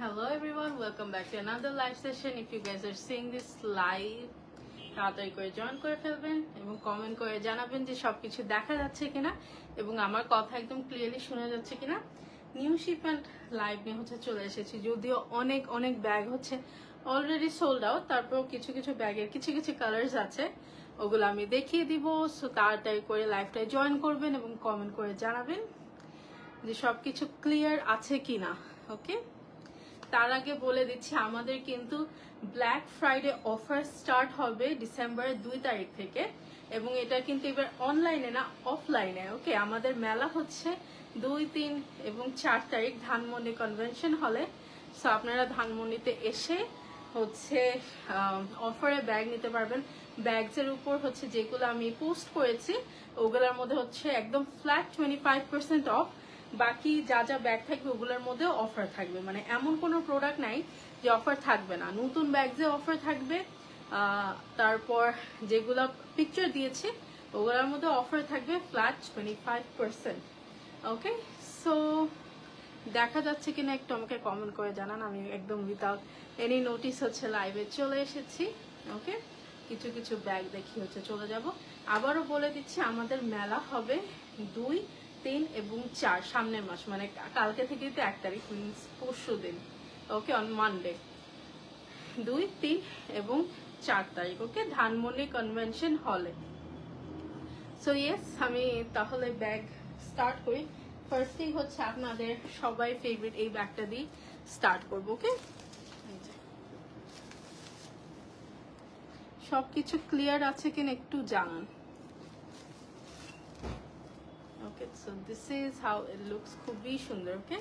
Hello everyone, welcome back to another live session. If you guys are seeing this live, তাড়াতাড়ি করে join করে ফেলবেন এবং comment করে জানাবেন যে সবকিছু দেখা যাচ্ছে কিনা এবং আমার কথা একদম ক্লিয়ারলি শোনা যাচ্ছে কিনা। নিউ শিপমেন্ট লাইভ নিয়ে হচ্ছে চলে এসেছি, যদিও অনেক অনেক ব্যাগ হচ্ছে অলরেডি সোল্ড আউট, তারপরেও কিছু কিছু ব্যাগের কিছু কিছু কালার্স আছে, ওগুলো আমি দেখিয়ে দিব। সো তাড়াতাড়ি করে লাইভটায় জয়েন করবেন এবং কমেন্ট করে জানাবেন যে সবকিছু ক্লিয়ার আছে কিনা। ওকে, তার আগে বলে দিচ্ছি আমাদের কিন্তু ব্ল্যাক ফ্রাইডে অফার স্টার্ট হবে ডিসেম্বর 2 তারিখ থেকে, এবং এটা কিন্তু এবার অনলাইনে না অফলাইনে। ওকে, আমাদের মেলা হচ্ছে 2, 3 এবং 4 তারিখ ধানমন্ডি কনভেনশন হলে। সো আপনারা ধানমন্ডিতে এসে হচ্ছে অফারে ব্যাগ নিতে পারবেন। ব্যাগসের উপর হচ্ছে যেগুলো আমি পোস্ট করেছি ওগুলোর মধ্যে হচ্ছে একদম ফ্ল্যাট 25% অফ। বাকি যা যা ব্যাগ থাকবে ওগুলোর মধ্যেও অফার থাকবে, মানে এমন কোনো প্রোডাক্ট নাই যে অফার থাকবে না। নতুন ব্যাগসে অফার থাকবে, তারপর যেগুলো পিকচার দিয়েছি ওগুলোর মধ্যে অফার থাকবে ফ্ল্যাট 25%। ওকে, সো দেখা যাচ্ছে কিনা একটু আমাকে কমেন্ট করে জানান। আমি একদম উইথাউট এনি নোটিস হচ্ছে লাইভে চলে এসেছি। ওকে, কিছু কিছু ব্যাগ দেখি হচ্ছে চলে যাব। আবারও বলে দিচ্ছি আমাদের মেলা হবে 2, 3 এবং 4 সামনের মাস, মানে কালকে থেকে তো 1 তারিখ, মিনস পরশু দিন। ওকে, অন মানডে 2, 3 এবং 4 তারিখ। ওকে, ধানমন্ডি কনভেনশন হলে। সো ইয়েস, আমি তাহলে ব্যাগ স্টার্ট করি। ফার্স্টেই হচ্ছে আপনাদের সবাই ফেভারিট এই ব্যাগটা দিয়ে স্টার্ট করবো। ওকে, সবকিছু ক্লিয়ার আছে কিনা একটু জানান। Okay, so this is how it looks, খুবই সুন্দর। Okay,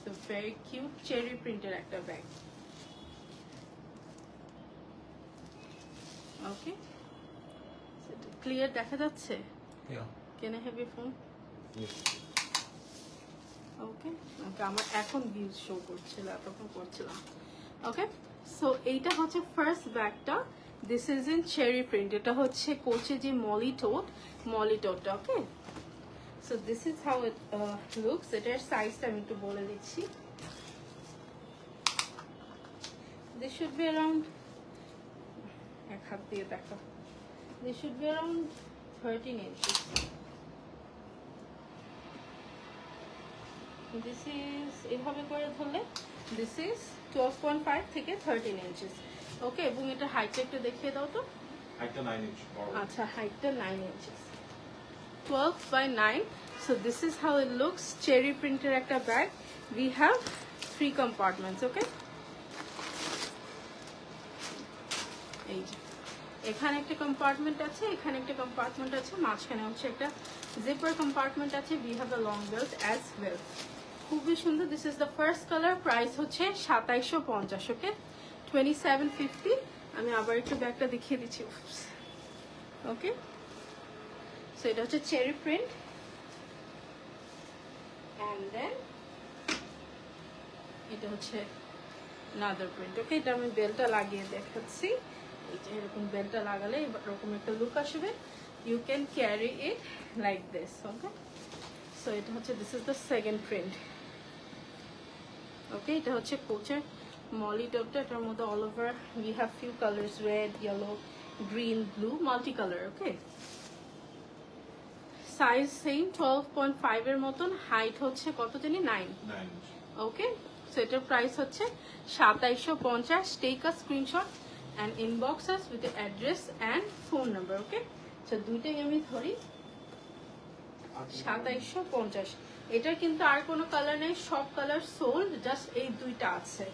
so very cute cherry প্রিন্টের একটা ব্যাগ। ওকে, ক্লিয়ার দেখা যাচ্ছে? Can I have your phone? ওকে, ওকে, আমার এখন ভিউজ শো করছিল, এতক্ষণ করছিলাম। ওকে, সো এইটা হচ্ছে ফার্স্ট ব্যাগটা। This is in cherry print. এটা হচ্ছে কোচে যে মলিটোটা। Okay, so this is how it looks. এটার সাইজটা আমি একটু বলে দিচ্ছি। দিস শুড বি অ্যারাউন্ড, এক হাত দিয়ে দেখো, this should be around 13 inches. This is এভাবে করে ধরলে দিস ইজ 12.5 থেকে 13 inches। ওকে, এবং এটা হাইটটা একটু দেখিয়ে দাও তো। হাইটটা 9 ইঞ্চ। আচ্ছা, হাইটটা 9 inches, 12 by 9। So this is how it looks. Cherry প্রিন্টের একটা ব্যাগ। We have 3 compartments। ওকে, এই যে এখানে একটা কম্পার্টমেন্ট আছে, এখানে একটা কম্পার্টমেন্ট আছে, মাঝখানে হচ্ছে একটা জিপার কম্পার্টমেন্ট আছে। We have a long belt as well. খুবই সুন্দর। This is the first colour. Price হচ্ছে 2750। ওকে, 2750। আমি আবার একটু ব্যাগটা দেখিয়ে দিচ্ছি। ওকে, সো এটা হচ্ছে চেরি প্রিন্ট, অ্যান্ড দেন এটা হচ্ছে নাদার প্রিন্ট। ওকে, এটা আমি বেলটা লাগিয়ে দেখাচ্ছি। এই যে এরকম বেলটা লাগালে এরকম একটা লুক আসবে। You can carry it like this. Okay, so এটা হচ্ছে this is the second print. Okay, এটা হচ্ছে কোচের মলিটোটা। এটার মধ্যে all over we have few colours, red, yellow, green, blue, multi colour. Okay, size same 12.5 এর মতন। হাইট হচ্ছে কত জানি 9। ওকে, সো এটার প্রাইস হচ্ছে 2750। Take a screenshot and inbox us with the address and phone number. Okay, so দুইটাই আমি ধরি 2750। এটা কিন্তু আর কোনো কালার নেই, সব কালার সোল্ড, জাস্ট এই দুইটা আছে।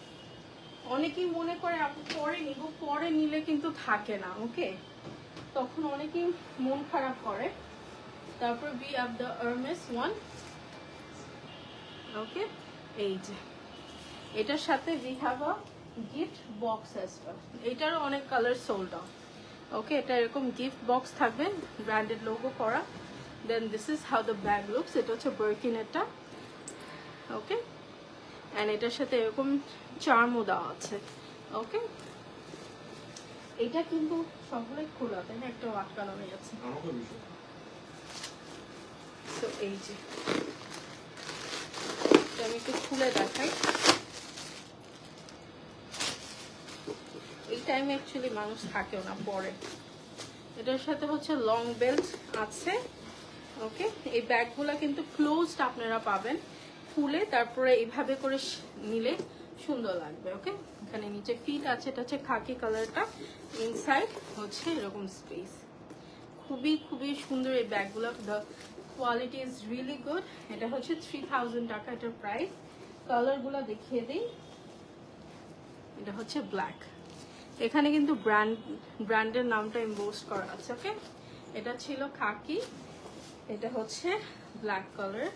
অনেকেই মনে করে আপনি পরে নিব, পরে নিলে কিন্তু থাকে না। ওকে, তখন অনেকেই মন খারাপ করে। তারপর we have the Hermes one. ওকে, এই যে এটার সাথে we have a gift box as well. এটারও অনেক কালার সোল্ড আউট। ওকে, এটা এরকম গিফট বক্স থাকবে, ব্র্যান্ডেড লোগো করা। Then this is how the bag looks. এটা হচ্ছে বার্কিনেরটা। ওকে, অ্যান্ড এটার সাথে এরকম চার্মও দেওয়া আছে। ওকে, এটা কিন্তু সবগুলোই খোলা, তাই না? একটা আটকানো হয়ে যাচ্ছে। তো এই যে আমি একটু খুলে দেখাই। টাইম অ্যাকচুয়ালি মানুষ থাকেও না পরে। এটার সাথে হচ্ছে লং বেল্ট আছে। ওকে, এই ব্যাগগুলো কিন্তু ক্লোজড আপনারা পাবেন, খুলে তারপরে এইভাবে করে নিলে সুন্দর লাগবে। ওকে, এখানে নিচে ফিট আছে, এটা হচ্ছে খাকি কালারটা, ইনসাইড হচ্ছে এরকম স্পেস। খুবই খুবই সুন্দর এই ব্যাগগুলো, the quality is really good. এটা হচ্ছে 3000 টাকা এটার প্রাইস। কালারগুলো দেখিয়ে দিই। এটা হচ্ছে ব্ল্যাক, এখানে কিন্তু ব্র্যান্ডের নামটা এমবোস করা আছে। ওকে, এটা ছিল খাকি, এটা হচ্ছে ব্ল্যাক কালার,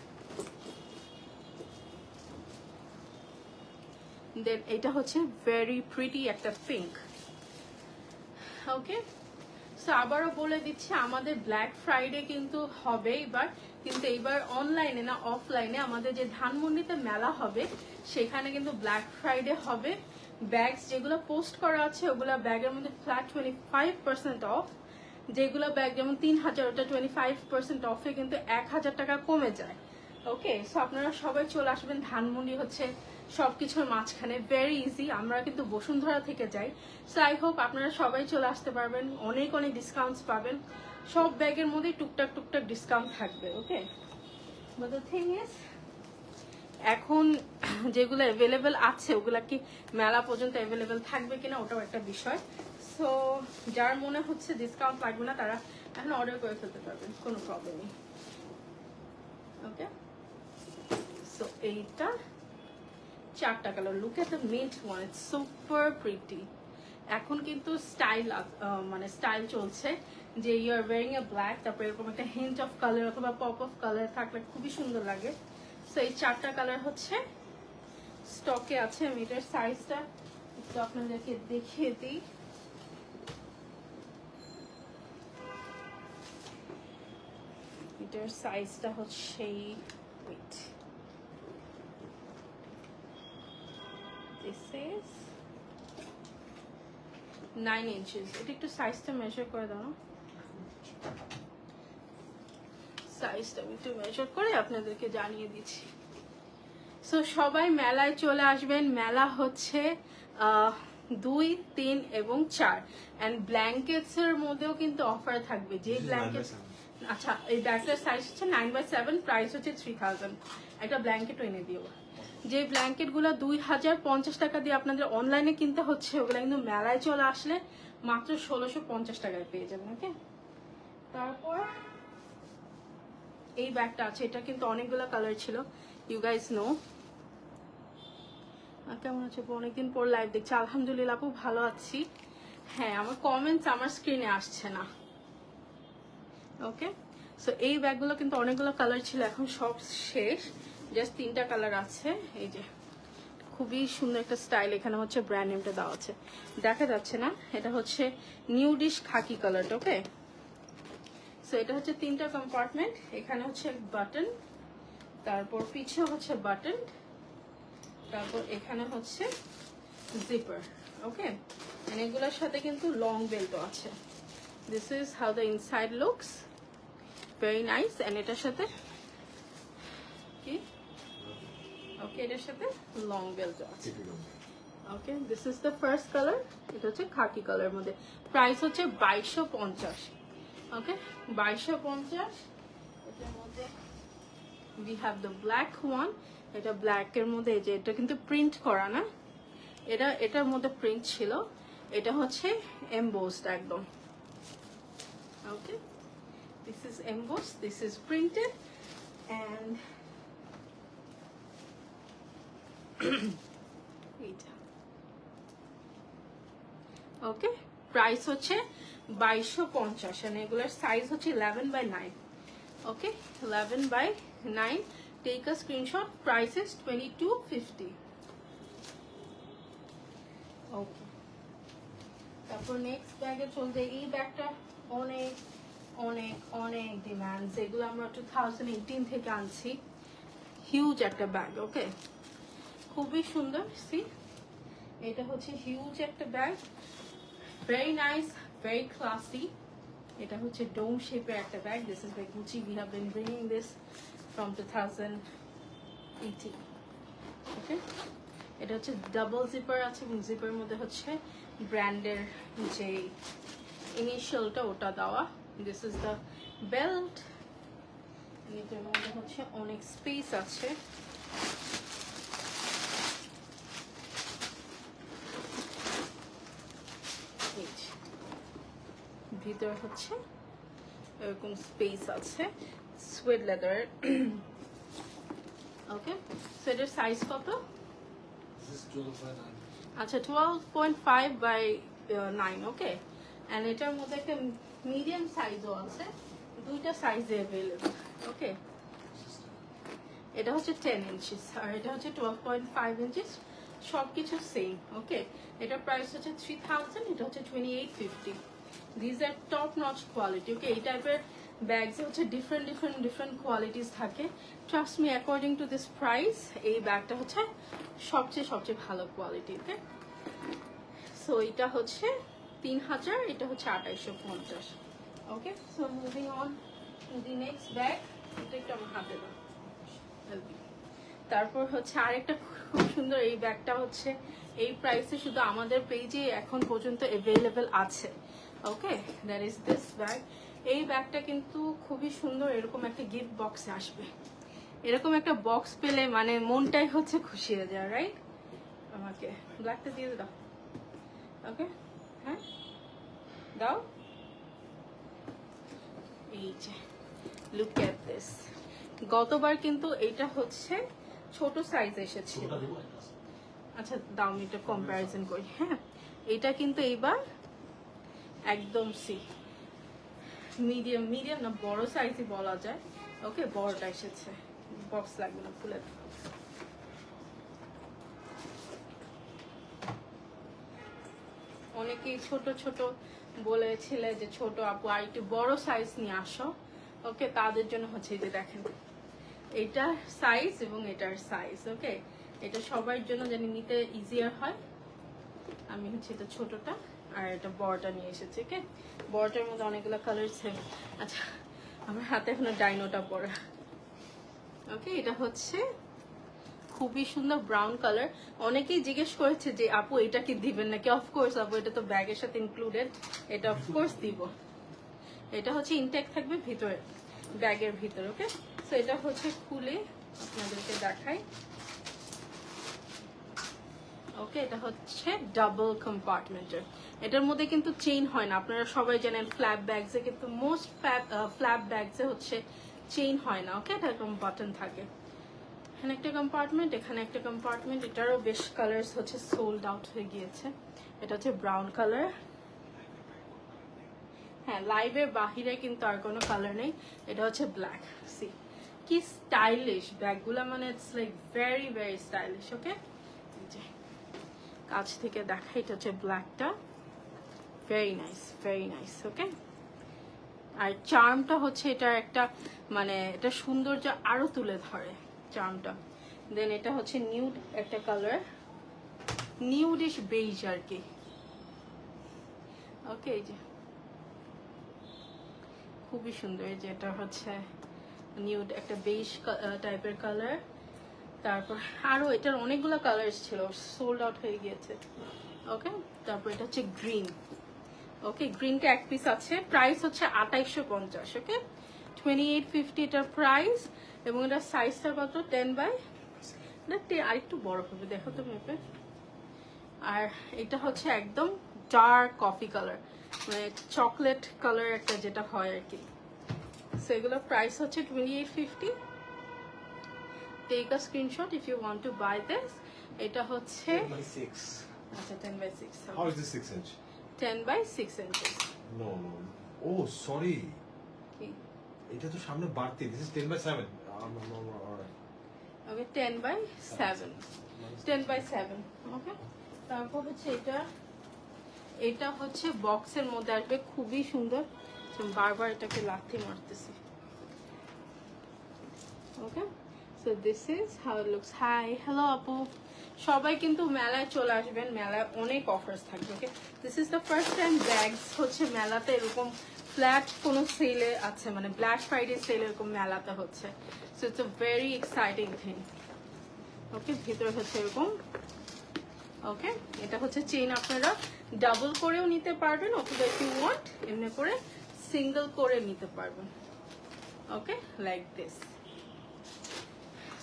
দেন এটা হচ্ছে ভেরি প্রিটি একটা পিঙ্ক। ওকে, সো আবারও বলে দিচ্ছি আমাদের ব্ল্যাক ফ্রাইডে কিন্তু হবে এবার, কিন্তু এইবার অনলাইনে না অফলাইনে, আমাদের যে ধানমন্ডিতে মেলা হবে সেখানে কিন্তু ব্ল্যাক ফ্রাইডে হবে। ব্যাগস যেগুলো পোস্ট করা আছে ওগুলো ব্যাগের মধ্যে ফ্ল্যাট 25% অফ। যেগুলো ব্যাগ যেমন 3000, ওটা 25% অফে কিন্তু 1000 টাকা কমে যায়। ওকে, সো আপনারা সবাই চলে আসবেন। ধানমন্ডি হচ্ছে সবকিছুর মাঝখানে, ভেরি ইজি। আমরা কিন্তু বসুন্ধরা থেকে যাই, সো আই হোপ আপনারা সবাই চলে আসতে পারবেন, অনেক অনেক ডিসকাউন্টস পাবেন। সব ব্যাগের মধ্যেই টুকটাক টুকটাক ডিসকাউন্ট থাকবে। ওকে, বাট দ্য থিং ইজ এখন যেগুলো অ্যাভেলেবেল আছে ওগুলা কি মেলা পর্যন্ত অ্যাভেলেবেল থাকবে কিনা ওটাও একটা বিষয়। সো যার মনে হচ্ছে ডিসকাউন্ট লাগবে না তারা এখন অর্ডার করে ফেলতে পারবেন, কোনো প্রবলেম নেই। ওকে, সো এইটা 4টা colour, look at the mint one, it's super pretty. এখন কিন্তু স্টাইল মানে স্টাইল চলছে যে you are wearing a black, তারপর এরকম একটা হিন্ট অফ কালার অথবা পপ অফ কালার থাকলে খুবই সুন্দর লাগে। সো এই 4টা কালার হচ্ছে স্টকে আছে। আমি এটার সাইজটা একটু আপনাদেরকে দেখিয়ে দিই। এটার সাইজটা হচ্ছে ওয়েট, দিস ইজ 9 inches। এটা একটু সাইজটা মেজার করে দাও না, সাইজটা আমি একটু মেজার করে আপনাদেরকে জানিয়ে দিচ্ছি। সো সবাই মেলায় চলে আসবেন। মেলা হচ্ছে 2, 3 এবং 4। অ্যান্ড ব্ল্যাঙ্কেটসের মধ্যেও কিন্তু অফার থাকবে। যে ব্ল্যাঙ্কেট, আচ্ছা এই ব্যাগটার সাইজ হচ্ছে 9/7, প্রাইস হচ্ছে 3000। একটা ব্ল্যাঙ্কেটও এনে দিও। যে ব্ল্যাঙ্কেটগুলো 2050 টাকা দিয়ে আপনাদের অনলাইনে কিনতে হচ্ছে, ওগুলো কিন্তু মেলায় চলে আসলে মাত্র 1650 টাকায় পেয়ে যাবেন। ওকে, তারপর এই ব্যাগটা আছে, এটা কিন্তু অনেকগুলো কালার ছিল, ইউ গাইজ নো। কেমন আছে? অনেকদিন পর লাইভ দেখছি। আলহামদুলিল্লাহ আপু ভালো আছি। হ্যাঁ, আমার কমেন্টস আমার স্ক্রিনে আসছে না। ওকে, সো এই ব্যাগগুলো কিন্তু অনেকগুলো কালার ছিল, এখন সব শেষ, জাস্ট 3টা কালার আছে। এই যে খুবই সুন্দর একটা স্টাইল, এখানে হচ্ছে ব্র্যান্ড নেমটা দেওয়া আছে, দেখা যাচ্ছে না, এটা হচ্ছে নিউডিশ খাকি কালারটা। ওকে, সো এটা হচ্ছে 3টা কম্পার্টমেন্ট, এখানে হচ্ছে বাটন, তারপর পিছে হচ্ছে বাটন, তারপর এখানে হচ্ছে জিপার। ওকে, এগুলোর সাথে কিন্তু লং বেল্টও আছে। This is how the inside looks, very nice. And এটার সাথে কি, ওকে, এটার সাথে লং বেল্টও আছে। Okay, this is the first colour, এটা হচ্ছে খাকি কালার মধ্যে, প্রাইস হচ্ছে 2250। ওকে, 2250। এটার মধ্যে we have the black one, এটা ব্ল্যাক এর মধ্যে, যে এটা কিন্তু প্রিন্ট করা না, এটার মধ্যে প্রিন্ট ছিল, এটা হচ্ছে এমবোসড একদম। ওকে, this is embossed, this is printed, and এইটা ওকে, প্রাইস হচ্ছে 2250। and এগুলোর সাইজ হচ্ছে 11/9। Okay, 11/9। Take a screenshot, price is 2250। Okay, তারপর নেক্সট ব্যাগে চলতে, এই ব্যাগটা অনেক অনেক অনেক ডিমান্ড, যেগুলো আমরা 2018 থেকে আনছি, হিউজ একটা ব্যাগ। ওকে, খুবই সুন্দর। সি, এটা হচ্ছে হিউজ একটা bag, very nice, very classy. এটা হচ্ছে ডোম শেপের একটা bag. This is by Gucci, we have been bringing this from 2018। Okay, এটা হচ্ছে ডাবল জিপার আছে এবং জিপার মধ্যে হচ্ছে ব্র্যান্ডের যে ইনিশিয়ালটা ওটা দেওয়া। This is the belt. এটার মধ্যে হচ্ছে অনেক স্পেস আছে। ভিতরে হচ্ছে এরকম স্পেস আছে, সুয়েড লেদার। ওকে, সো এটার সাইজ কত? আচ্ছা 12.5 বাই 9। ওকে, এন্ড এটার মধ্যে একটা মিডিয়াম সাইজও আছে, দুইটা সাইজে অ্যাভেলেবল। ওকে, এটা হচ্ছে 10 ইঞ্চিস আর এটা হচ্ছে 12.5 ইঞ্চিস, সবকিছু সেম। ওকে, এটার প্রাইস হচ্ছে 3000, এটা হচ্ছে 2850। This are top notch quality. Okay, এই টাইপের ব্যাগস হচ্ছে ডিফারেন্ট কোয়ালিটিস থাকে। Trust me, according to this price এই ব্যাগটা হচ্ছে সবচেয়ে ভালো কোয়ালিটি। ওকে, সো এটা হচ্ছে 3000, এটা হচ্ছে 2850। Okay, so moving on the next bag. এটা একটু আমার হাতে দাও। তারপর হচ্ছে আরেকটা খুব সুন্দর, এই ব্যাগটা হচ্ছে এই প্রাইসে শুধু আমাদের পেজে এখন পর্যন্ত অ্যাভেলেবল আছে। ওকে, দ্যাট ইজ দিস ব্যাগ। এই ব্যাগটা কিন্তু খুবই সুন্দর, এরকম একটা গিফট বক্সে আসবে। এরকম একটা বক্স পেলে মানে মনটাই হচ্ছে খুশি হয়ে যায়, রাইট? আমাকে ব্ল্যাকটা দিয়ে দাও। ওকে, হ্যাঁ দাও। এই যে লুক এট দিস। গতবার কিন্তু এটা হচ্ছে ছোট সাইজ এসেছিল। আচ্ছা দাও, আমি এটা কম্পারিজন করি। হ্যাঁ, এটা কিন্তু এইবার একদম মিডিয়াম না বড় সাইজই বলা যায়। ওকে, বড়টা এসেছে, বক্স লাগবে না, খুলে দাও। অনেকেই ছোট বলেছিলে যে ছোট আপু আর একটু বড় সাইজ নিয়ে আসো। ওকে, তাদের জন্য হচ্ছে এই যে দেখেন এটার সাইজ এবং এটার সাইজ। ওকে, এটা সবার জন্য জানি নিতে ইজিয়ার হয়। আমি হচ্ছে এটা ছোটটা আর এটা বড়টা নিয়ে এসেছি। ওকে, বড়টার মধ্যে অনেকগুলো কালার সেম। আচ্ছা, আমার হাতে এখনো ডাইনোটা পড়া। ওকে, এটা হচ্ছে খুবই সুন্দর ব্রাউন কালার। অনেকেই জিজ্ঞেস করেছে যে আপু এটা কি দিবেন নাকি? অফকোর্স আপু, এটা তো ব্যাগের সাথে ইনক্লুডেড, এটা অফকোর্স দিব। এটা হচ্ছে ইনটেক থাকবে ভিতরে, ব্যাগের ভিতরে। ওকে, সো এটা হচ্ছে খুলে আপনাদেরকে দেখাই। ওকে, এটা হচ্ছে ডাবল কম্পার্টমেন্টের। এটার মধ্যে কিন্তু চেইন হয় না, আপনারা সবাই জানেন ফ্ল্যাপ ব্যাগসে কিন্তু মোস্ট ফ্ল্যাপ ব্যাগসে হচ্ছে চেইন হয় না। ওকে, এটা এরকম বাটন থাকে। এখানে একটা কম্পার্টমেন্ট, এখানে একটা কম্পার্টমেন্ট। এটারও বেশ কালার্স হচ্ছে সোল্ড আউট হয়ে গিয়েছে। এটা হচ্ছে ব্রাউন কালার। হ্যাঁ, লাইভের বাহিরে কিন্তু আর কোনো কালার নেই। এটা হচ্ছে ব্ল্যাক। সি কি স্টাইলিশ ব্যাগগুলা, মানে ইটস লাইক ভেরি স্টাইলিশ। ওকে, কাছ থেকে দেখা, এটা হচ্ছে ব্ল্যাকটা, ভেরি নাইস। ওকে, আর চার্মটা হচ্ছে এটার একটা মানে এটা সৌন্দর্য আরো তুলে ধরে চার্মটা। দেন এটা হচ্ছে নিউড একটা কালার, নিউডিশ বেইজ আর কি। ওকে, এই যে খুবই সুন্দর, এই যে এটা হচ্ছে নিউড একটা বেইজ টাইপের কালার। তারপর আরো এটার অনেকগুলো কালার ছিল, সোল্ড আউট হয়ে গিয়েছে। ওকে, তারপর এটা হচ্ছে গ্রিন। ওকে, গ্রিনটা এক পিস আছে, প্রাইস হচ্ছে 2850। ওকে, 2850 এটার প্রাইস। এবং এটার সাইজটা কত? 10 বাই আরেকটু বড় হবে, দেখো তো মেপে। আর এটা হচ্ছে একদম ডার্ক কফি কালার, মানে চকলেট কালার একটা যেটা হয় আর কি। সেগুলোর প্রাইস হচ্ছে 2850। Take a screenshot if you want to buy this. এটা হচ্ছে 10 by 6. আচ্ছা 10 by 6। How is this 6 inch? 10 by 6 inches। No. Oh, sorry. কি? এটা তো সামনে বাড়তি। This is 10 by 7. Alright. Okay, 10 by 7। 10 by 7। Okay, তারপর হচ্ছে এটা হচ্ছে বক্সের মধ্যে আসবে, খুবই সুন্দর। বারবার এটাকে লাথি মারতেছি। Okay, so this is how it looks. Hi, hello আপু, সবাই কিন্তু মেলায় চলে আসবেন, মেলায় অনেক অফার্স থাকবে। Okay, this is the first time bags হচ্ছে মেলাতে এরকম ফ্ল্যাট কোনো সেলে আছে, মানে ব্ল্যাক ফ্রাইডে সেল এরকম মেলাতে হচ্ছে। So it's a very exciting thing. Okay, ভিতরে হচ্ছে এরকম ওকে, এটা হচ্ছে চেইন, আপনারা ডাবল করেও নিতে পারবেন অথবা ইফ ইউ ওয়ান্ট এমনি করে সিঙ্গেল করে নিতে পারবেন। ওকে, লাইক দিস।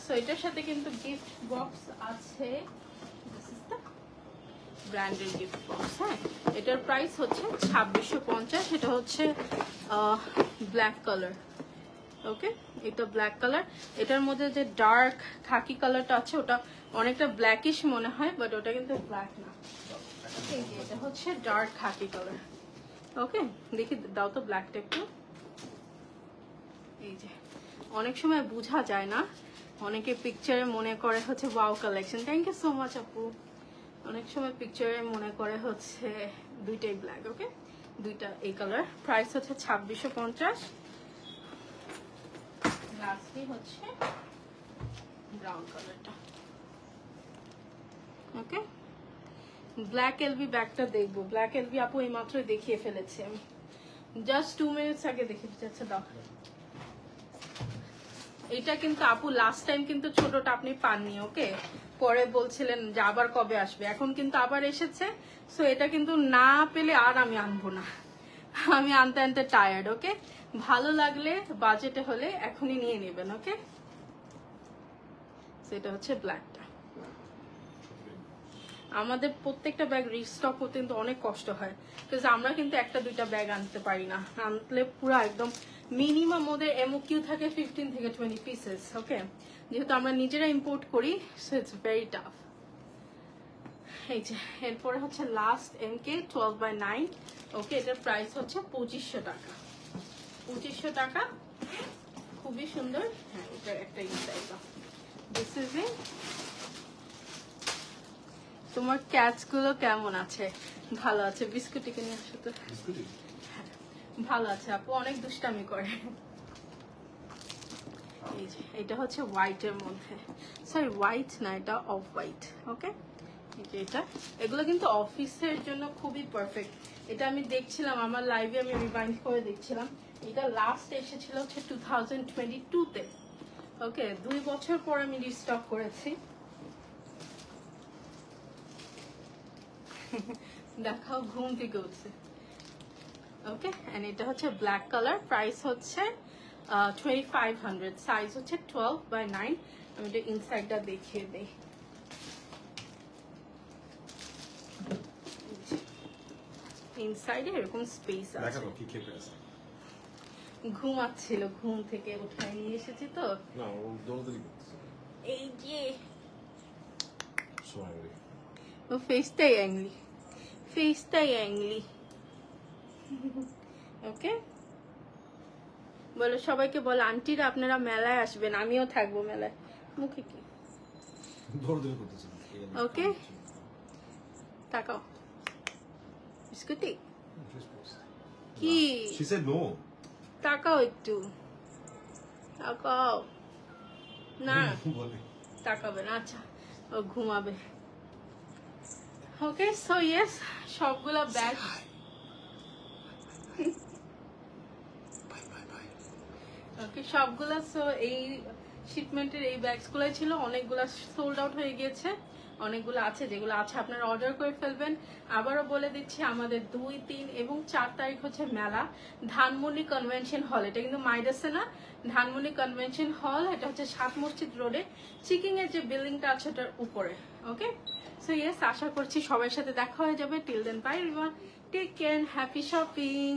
সো এটার সাথে কিন্তু গিফট বক্স আছে, দিস ইজ দ্য ব্র্যান্ডের গিফট বক্স। হ্যাঁ, এটার প্রাইস হচ্ছে 2650। এটা হচ্ছে ব্ল্যাক কালার। ওকে, এটা ব্ল্যাক কালার। এটার মধ্যে যে ডার্ক খাকি কালারটা আছে ওটা অনেকটা ব্ল্যাকিশ মনে হয়, বাট ওটা কিন্তু ব্ল্যাক না। এই যে এটা হচ্ছে ডার্ক খাকি কালার। ওকে, দেখি দাও তো ব্ল্যাকটা একটু। এই যে অনেক সময় বোঝা যায় না, অনেকে পিকচারে মনে করে হচ্ছে wow collection. Thank you so much আপু। অনেক সময় পিকচারে মনে করে হচ্ছে দুইটাই ব্ল্যাক। ওকে, দুইটা এই কালার, প্রাইস হচ্ছে 2650। লাস্টলি হচ্ছে ব্রাউন কালারটা। ওকে, ব্ল্যাক এলবি ব্যাগটা দেখবো। ব্ল্যাক এলবি আপু এই মাত্র দেখিয়ে ফেলেছি আমি, জাস্ট 2 মিনিটস আগে দেখে যাচ্ছে। দাও, এটা কিন্তু আপু লাস্ট টাইম কিন্তু ছোটটা আপনি পাননি। ওকে, পরে বলছিলেন যে আবার কবে আসবে, এখন কিন্তু আবার এসেছে। সো এটা কিন্তু না পেলে আর আমি আনবো না, আমি আনতে আনতে টায়ার্ড। ওকে, ভালো লাগলে বাজেটে হলে এখনই নিয়ে নেবেন। ওকে, সেটা হচ্ছে ব্ল্যাকটা। আমাদের প্রত্যেকটা ব্যাগ রিস্টক করতে কিন্তু অনেক কষ্ট হয়, বিকজ আমরা কিন্তু একটা দুইটা ব্যাগ আনতে পারি না, আনলে পুরো একদম মিনিমাম ওদের এমওকিউ থাকে 15 থেকে 20 পিসেস। ওকে, যেহেতু আমরা নিজেরা ইম্পোর্ট করি, সো ইটস ভেরি টাফ। এই যে এরপরে হচ্ছে লাস্ট এমকে 12x9। ওকে, এটার প্রাইস হচ্ছে 2500 টাকা। 2500 টাকা, খুবই সুন্দর। হ্যাঁ, এটার একটা ইনসাইড দাও। This is it. তোমার ক্যাচ গুলো কেমন আছে? ভালো আছে। বিস্কুটিকে নিয়ে আসো তো। হ্যাঁ, ভালো আছে আপু, অনেক দুষ্টামি করে। এই যে এটা হচ্ছে হোয়াইটের মধ্যে, সরি হোয়াইট না, এটা অফ হোয়াইট। ওকে, এই যে এটা, এগুলো কিন্তু অফিসের জন্য খুবই পারফেক্ট। এটা আমি দেখছিলাম আমার লাইভে, আমি রিমাইন্ড করে দেখছিলাম। এটা লাস্ট এসেছিল হচ্ছে 2022-তে। ওকে, 2 বছর পর আমি রিস্টক করেছি। দেখাও, ঘুম থেকে উঠছে। ওকে, এন্ড এটা হচ্ছে ব্ল্যাক কালার, প্রাইস হচ্ছে 2500, সাইজ হচ্ছে 12x9। আমি এটা ইনসাইডটা দেখিয়ে দেই। ইনসাইডে এরকম স্পেস আছে। কি খেপে আছে? ঘুমাচ্ছিল, ঘুম থেকে উঠাই নিয়ে এসেছি তো। না, ও দৌড়দৌড়ি করতেছে। এই যে সরি, ও ফেসটাই অ্যাংলি, ফেসটাই অ্যাংলি। ওকে, বলো সবাইকে, বলো আন্টিরা আপনারা মেলায় আসবেন, আমিও থাকবো মেলায়। মুখে কি দৌড়দৌড়ি করতেছে। ওকে, তাকাও বিস্কুটি কি, She said no. তাকাও একটু, তাকাও না, বলে তাকাবে না। আচ্ছা, ও ঘুমাবে। ওকে, সো ইয়েস, সবগুলা ব্যাগ ওকে, সবগুলা। সো এই শিপমেন্টের এই ব্যাগস গুলাই ছিল, অনেকগুলা সোল্ড আউট হয়ে গিয়েছে, অনেকগুলো আছে। যেগুলো আছে আপনারা অর্ডার করে ফেলবেন। আবারও বলে দিচ্ছি, আমাদের 2, 3 এবং 4 তারিখ হচ্ছে মেলা, ধানমন্ডি কনভেনশন হল। এটা কিন্তু মাইডাসে না, ধানমন্ডি কনভেনশন হল। এটা হচ্ছে 7 মসজিদ রোডে, চিকিং এর যে বিল্ডিংটা আছে ওটার উপরে। ওকে, সো ইয়েস, আশা করছি সবার সাথে দেখা হয়ে যাবে। Till then, bye everyone, take care, happy shopping.